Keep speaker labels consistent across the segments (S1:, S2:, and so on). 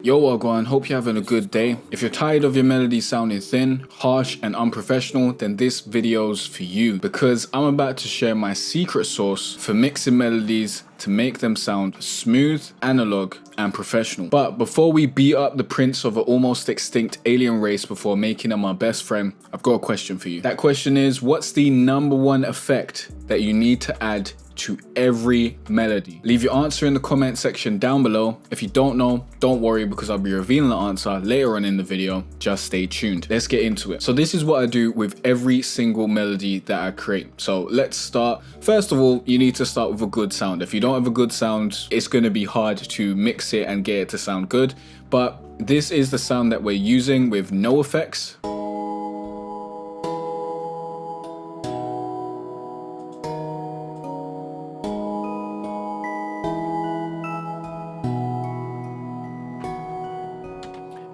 S1: Yo, Wagwan, hope you're having a good day. If you're tired of your melodies sounding thin, harsh, and unprofessional, then this video's for you, because I'm about to share my secret sauce for mixing melodies to make them sound smooth, analog, and professional. But before we beat up the prince of an almost extinct alien race before making him our best friend, I've got a question for you. That question is, what's the #1 effect that you need to add to every melody? Leave your answer in the comment section down below. If you don't know, don't worry, because I'll be revealing the answer later on in the video. Just stay tuned. Let's get into it. So this is what I do with every single melody that I create. So let's start. First of all, you need to start with a good sound. If you don't have a good sound, it's going to be hard to mix it and get it to sound good. But this is the sound that we're using with no effects.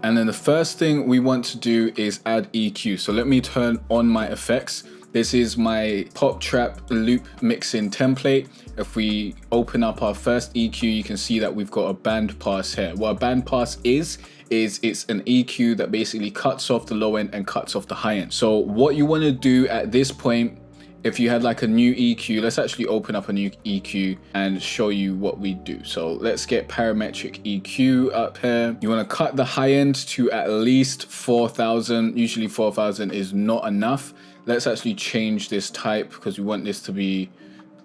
S1: And then the first thing we want to do is add EQ. So let me turn on my effects. This is my pop trap loop mixing template. If we open up our first EQ, you can see that we've got a band pass here. What a band pass is it's an EQ that basically cuts off the low end and cuts off the high end. So what you want to do at this point, if you had like a new EQ, let's actually open up a new EQ and show you what we do. So let's get parametric EQ up here. You want to cut the high end to at least 4,000. Usually 4,000 is not enough. Let's actually change this type because we want this to be,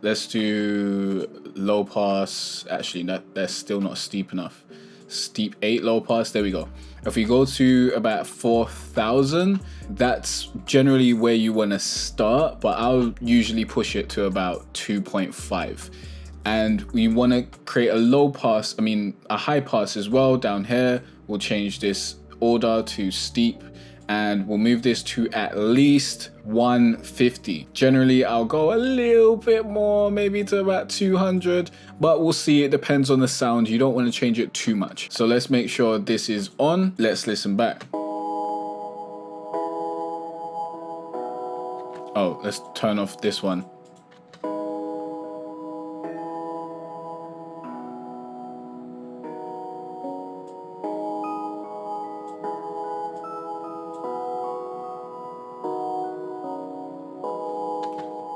S1: let's do low pass. Actually, that's still not steep enough. Steep 8 low pass, there we go. If we go to about 4,000, that's generally where you want to start, but I'll usually push it to about 2.5. And we want to create a low pass, a high pass as well down here. We'll change this order to steep, and we'll move this to at least 150. Generally, I'll go a little bit more, maybe to about 200, but we'll see. It depends on the sound. You don't want to change it too much. So let's make sure this is on. Let's listen back. Oh, let's turn off this one.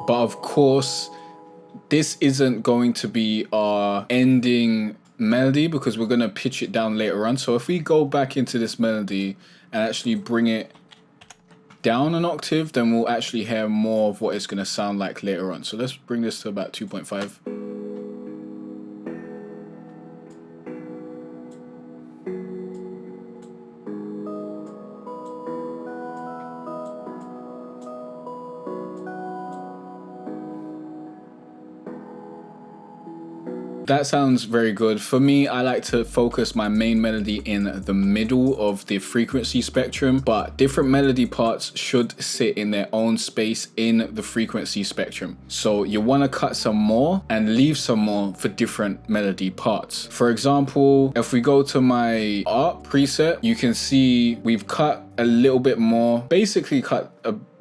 S1: But of course, this isn't going to be our ending melody because we're going to pitch it down later on. So if we go back into this melody and actually bring it down an octave, then we'll actually hear more of what it's going to sound like later on. So let's bring this to about 2.5. That sounds very good. For me, I like to focus my main melody in the middle of the frequency spectrum, but different melody parts should sit in their own space in the frequency spectrum. So you want to cut some more and leave some more for different melody parts. For example, if we go to my art preset, you can see we've cut a little bit more, basically cut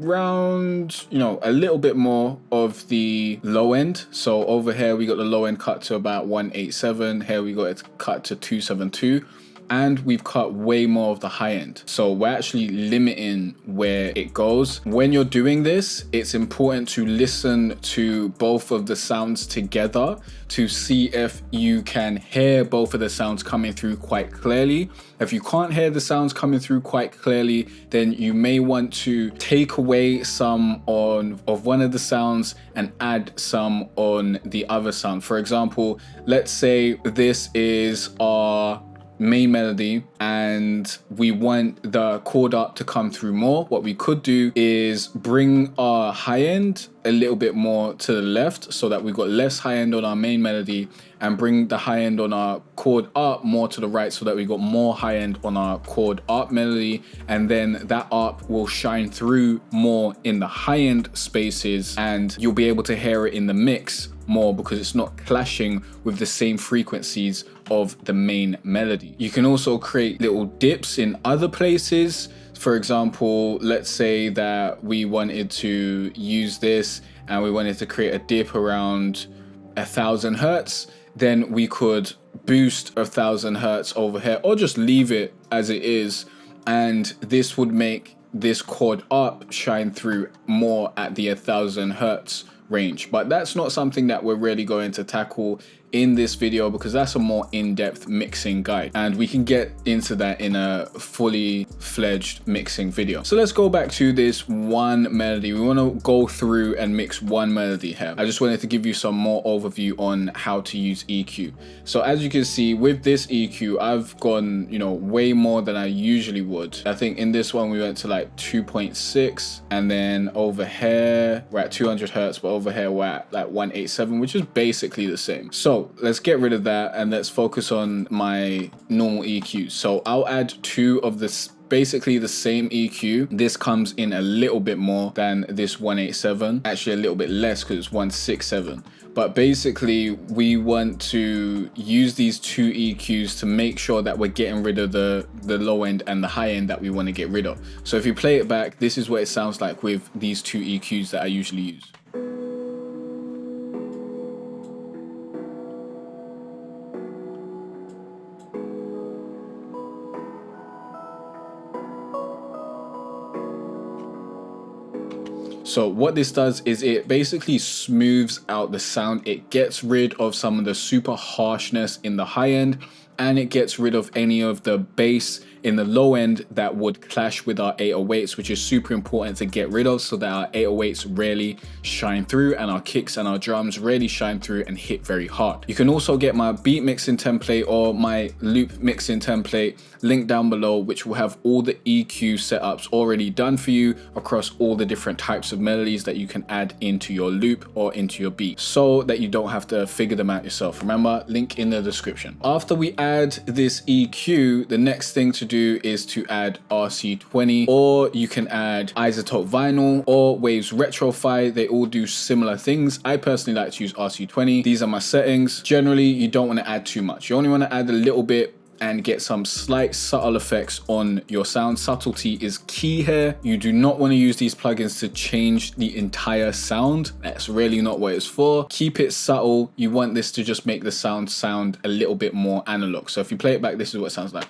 S1: around, a little bit more of the low end. So over here, we got the low end cut to about 187. Here we got it cut to 272. And we've cut way more of the high end. So we're actually limiting where it goes. When you're doing this, it's important to listen to both of the sounds together to see if you can hear both of the sounds coming through quite clearly. If you can't hear the sounds coming through quite clearly, then you may want to take away some of one of the sounds and add some on the other sound. For example, let's say this is our main melody and we want the chord art to come through more. What we could do is bring our high end a little bit more to the left so that we've got less high end on our main melody, and bring the high end on our chord art more to the right so that we got more high end on our chord art melody, and then that art will shine through more in the high end spaces and you'll be able to hear it in the mix more because it's not clashing with the same frequencies of the main melody. You can also create little dips in other places. For example, let's say that we wanted to use this and we wanted to create a dip around 1,000 hertz. then we could boost 1,000 hertz over here, or just leave it as it is, and this would make this chord up shine through more at the 1,000 hertz range. But that's not something that we're really going to tackle in this video, because that's a more in-depth mixing guide, and we can get into that in a fully fledged mixing video. So let's go back to this one melody. We want to go through and mix one melody here. I just wanted to give you some more overview on how to use EQ. So as you can see with this EQ, I've gone, you know, way more than I usually would. I think in this one we went to like 2.6, and then over here we're at 200 hertz, but over here we're at like 187, which is basically the same. So let's get rid of that and let's focus on my normal EQ. So I'll add 2 of this, basically the same EQ. This comes in a little bit more than this 187, actually a little bit less because it's 167. But basically we want to use these 2 EQs to make sure that we're getting rid of the low end and the high end that we want to get rid of. So if you play it back, this is what it sounds like with these 2 EQs that I usually use. So what this does is it basically smooths out the sound. It gets rid of some of the super harshness in the high end, and it gets rid of any of the bass in the low end that would clash with our 808s, which is super important to get rid of so that our 808s really shine through and our kicks and our drums really shine through and hit very hard. You can also get my beat mixing template or my loop mixing template linked down below, which will have all the EQ setups already done for you across all the different types of melodies that you can add into your loop or into your beat, so that you don't have to figure them out yourself. Remember, link in the description. After we add this EQ, the next thing to do is to add RC20, or you can add Isotope Vinyl or Waves Retrofy. They all do similar things. I personally like to use RC20. These are my settings. Generally, you don't want to add too much. You only want to add a little bit and get some slight subtle effects on your sound. Subtlety is key here. You do not want to use these plugins to change the entire sound. That's really not what it's for. Keep it subtle. You want this to just make the sound a little bit more analog. So if you play it back, this is what it sounds like.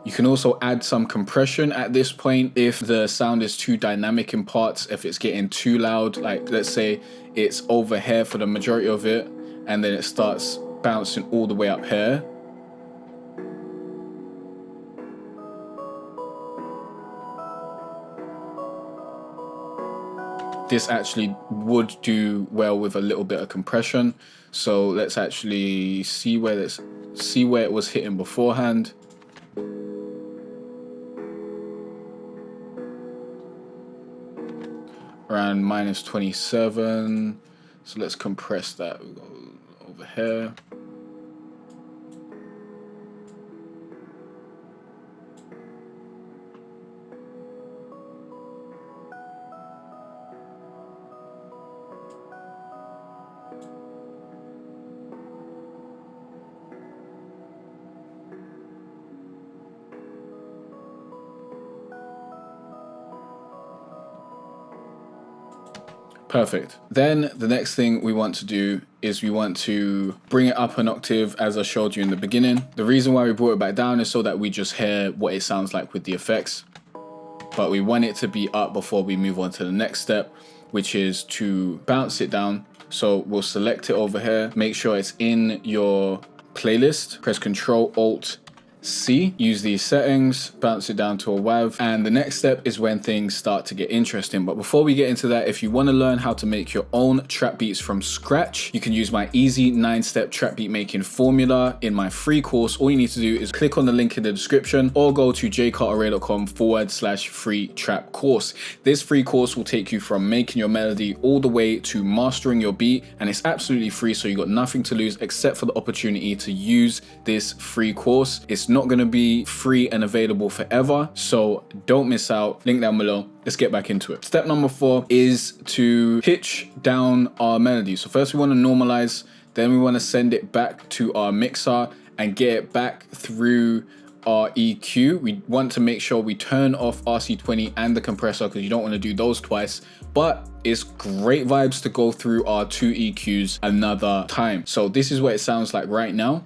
S1: You can also add some compression at this point if the sound is too dynamic in parts, if it's getting too loud. Like let's say it's over here for the majority of it and then it starts bouncing all the way up here. This actually would do well with a little bit of compression. So let's actually see where it was hitting beforehand. Around -27. So let's compress that. We'll go over here. Perfect. Then the next thing we want to do is we want to bring it up an octave, as I showed you in the beginning. The reason why we brought it back down is so that we just hear what it sounds like with the effects. But we want it to be up before we move on to the next step, which is to bounce it down. So we'll select it over here, make sure it's in your playlist, press Ctrl-Alt-C, use these settings, bounce it down to a WAV, and the next step is when things start to get interesting. But before we get into that, if you want to learn how to make your own trap beats from scratch, you can use my easy 9-step trap beat making formula in my free course. All you need to do is click on the link in the description or go to jcarteray.com/free trap course. This free course will take you from making your melody all the way to mastering your beat, and it's absolutely free, so you got nothing to lose except for the opportunity to use this free course. It's not going to be free and available forever, so don't miss out. Link down below. Let's get back into it. Step number 4 is to pitch down our melody. So first we want to normalize, then we want to send it back to our mixer and get it back through our EQ, we want to make sure we turn off RC20 and the compressor because you don't want to do those twice. But it's great vibes to go through our 2 EQs another time. So this is what it sounds like right now.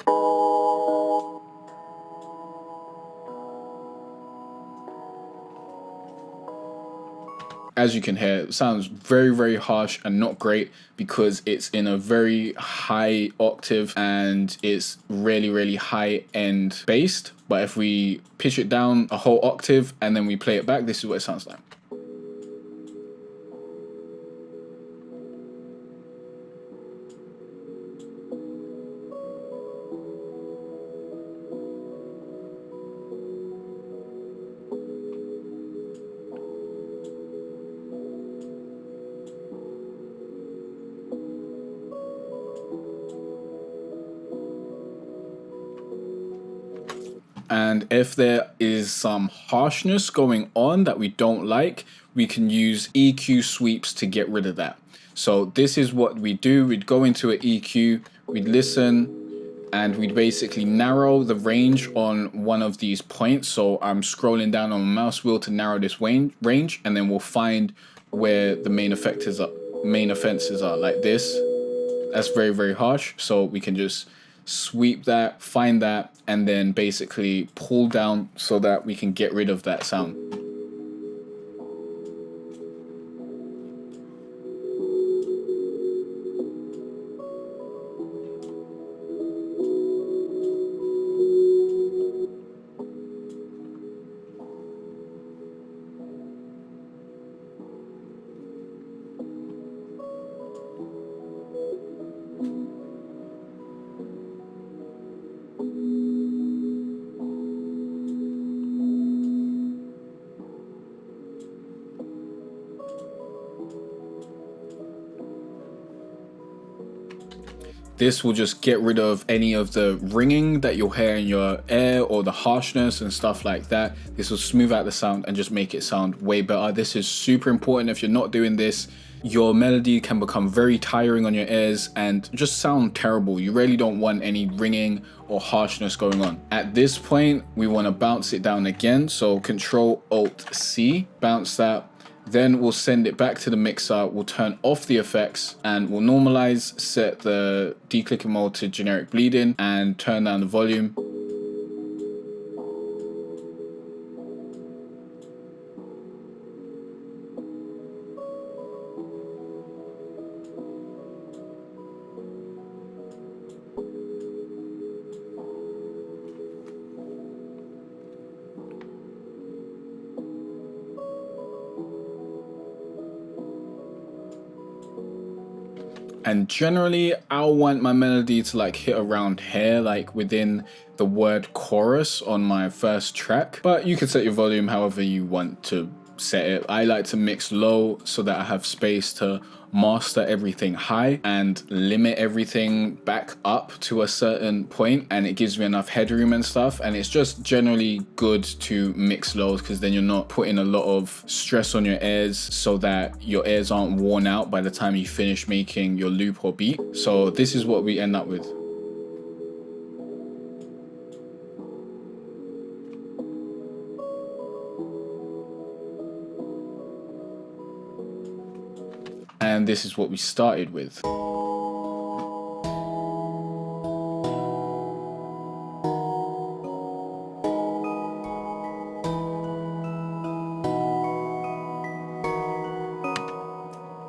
S1: As you can hear, it sounds very, very harsh and not great because it's in a very high octave and it's really, really high end based. But if we pitch it down a whole octave and then we play it back, this is what it sounds like. And if there is some harshness going on that we don't like, we can use EQ sweeps to get rid of that. So this is what we do. We'd go into an EQ, we'd listen, and we'd basically narrow the range on one of these points. So I'm scrolling down on my mouse wheel to narrow this range, and then we'll find where the main offenses are like this. That's very, very harsh. So we can just sweep that, find that, and then basically pull down so that we can get rid of that sound. This will just get rid of any of the ringing that you'll hear in your ear or the harshness and stuff like that. This will smooth out the sound and just make it sound way better. This is super important. If you're not doing this, your melody can become very tiring on your ears and just sound terrible. You really don't want any ringing or harshness going on. At this point, we want to bounce it down again. So Control-Alt-C, bounce that. Then we'll send it back to the mixer, we'll turn off the effects and we'll normalize, set the declicker mode to generic bleeding and turn down the volume. And generally, I'll want my melody to like hit around here, like within the word chorus on my first track. But you can set your volume however you want to set it. I like to mix low so that I have space to master everything high and limit everything back up to a certain point, and it gives me enough headroom and stuff. And it's just generally good to mix lows because then you're not putting a lot of stress on your ears so that your ears aren't worn out by the time you finish making your loop or beat. So this is what we end up with. And this is what we started with.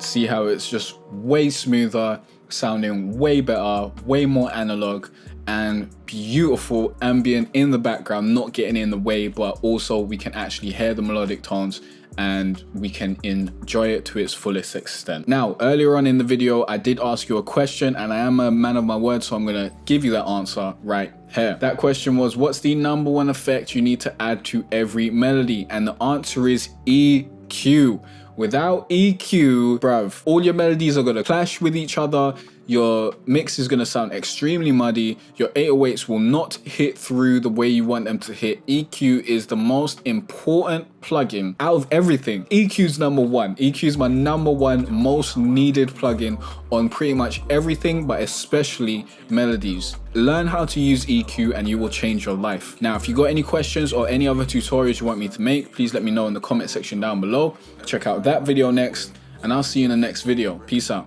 S1: See how it's just way smoother, sounding way better, way more analog, and beautiful ambient in the background, not getting in the way, but also we can actually hear the melodic tones and we can enjoy it to its fullest extent. Now, earlier on in the video, I did ask you a question and I am a man of my word, so I'm gonna give you that answer right here. That question was, what's the #1 effect you need to add to every melody? And the answer is EQ. Without EQ, bruv, all your melodies are gonna clash with each other. your mix is going to sound extremely muddy. Your 808s will not hit through the way you want them to hit. EQ is the most important plugin out of everything. EQ's number one. EQ's my number one most needed plugin on pretty much everything, but especially Melodies. Learn how to use EQ and you will change your life. Now, if you got any questions or any other tutorials you want me to make, please let me know in the comment section down below. Check out that video next, and I'll see you in the next video. Peace out.